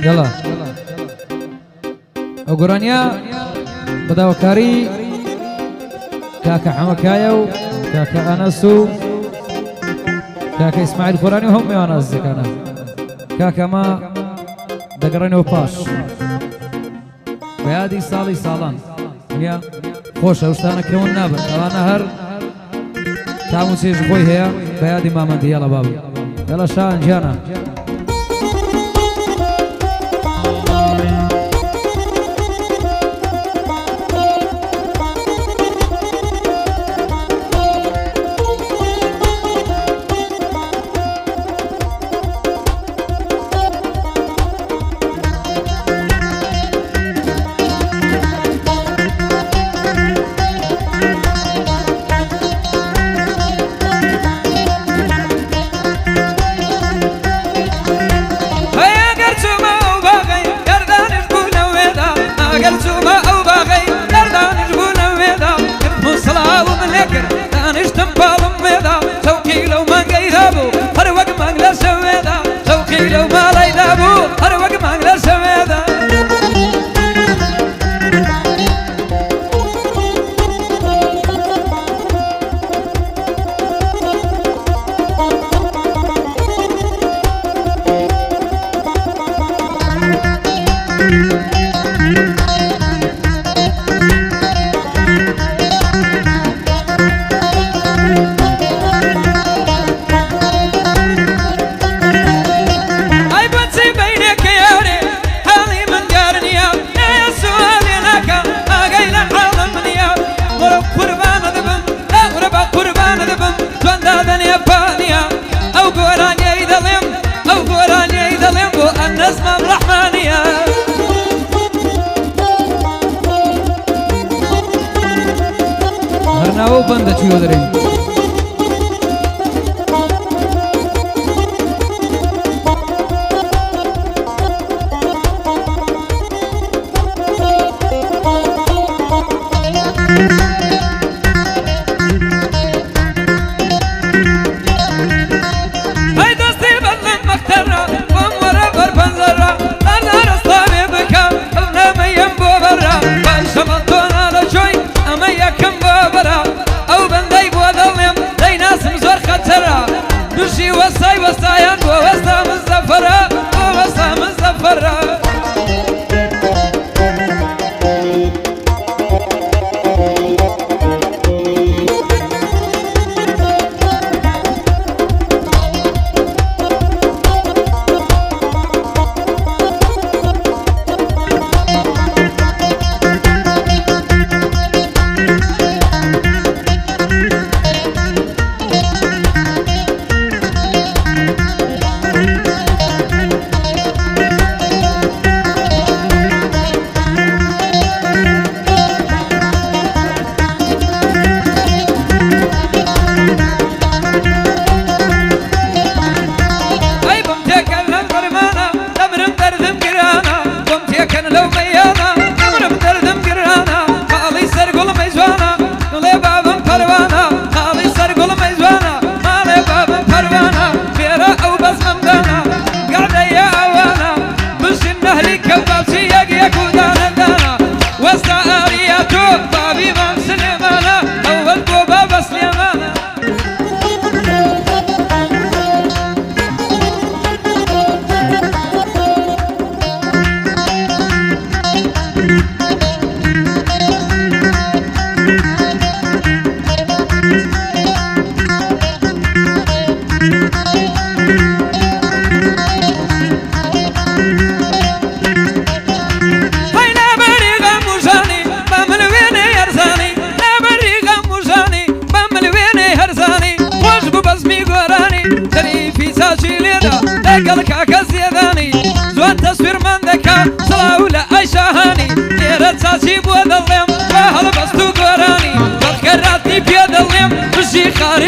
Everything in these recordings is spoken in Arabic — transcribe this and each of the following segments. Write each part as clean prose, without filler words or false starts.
يلا أقرانيا بدأ كاري كاكا حمكايو كاكا أنسو كاكا إسماعيل قراني هم يا ناس أنا كاكا ما دقراني وباش بيادي صالي صالان يا خوش أوستانا كون نابن أنا هر تامو سيج خوي هيا بيادي ما مندي يلا بابا يلا شان جانا هرناو بند چیو داریم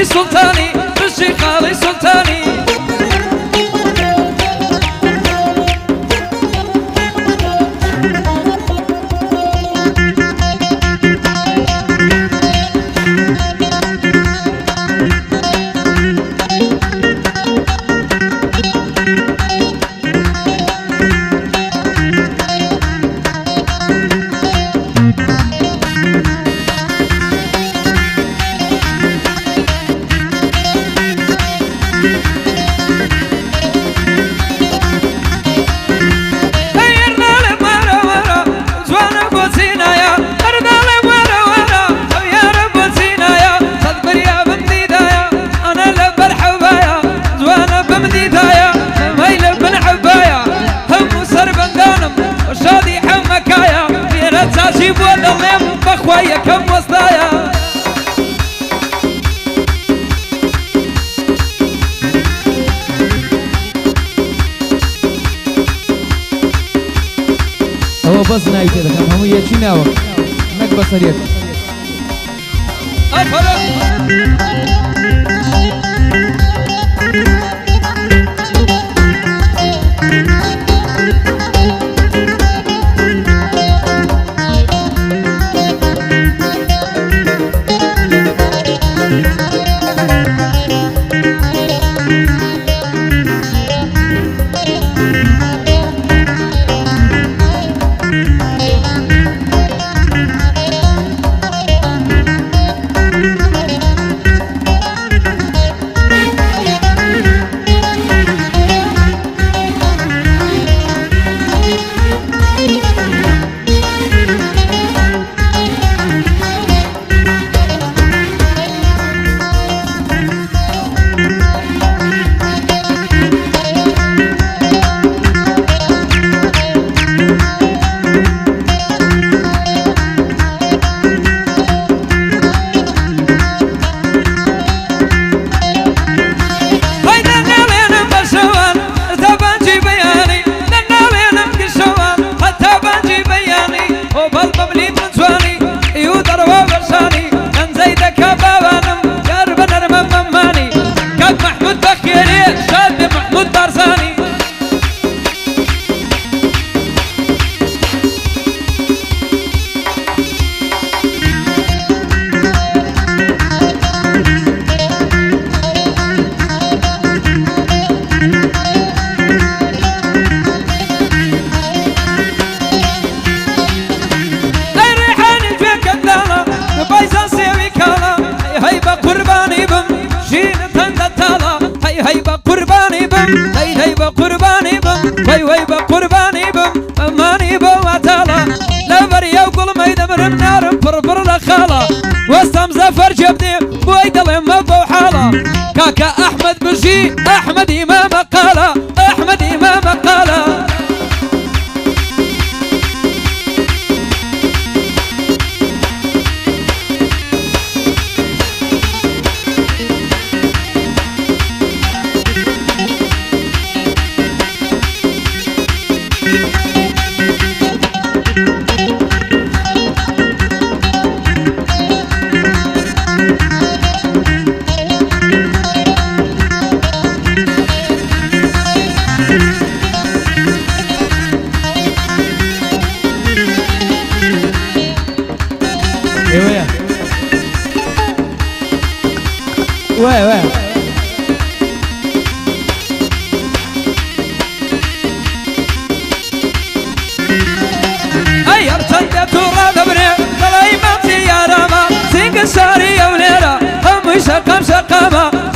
سلطاني الشيخ علي سلطاني ئەوە بەس ناوی تێ دەکەم هەموو یەکی ناوە نەک بەسەرێت هي بقرباني بم وي بقرباني بم أماني بواتالا لبر يوقل ما يدمر النار فرفر لخالا وسام زفر جبدي بويدل ما بوحالا كاكا أحمد بشي أحمد إمام قالا أحمد إمام قالا وي اي ارتدت ترى دبري طلعي ما في يا راما سينك ساري يا وليرا هم شقم شقامه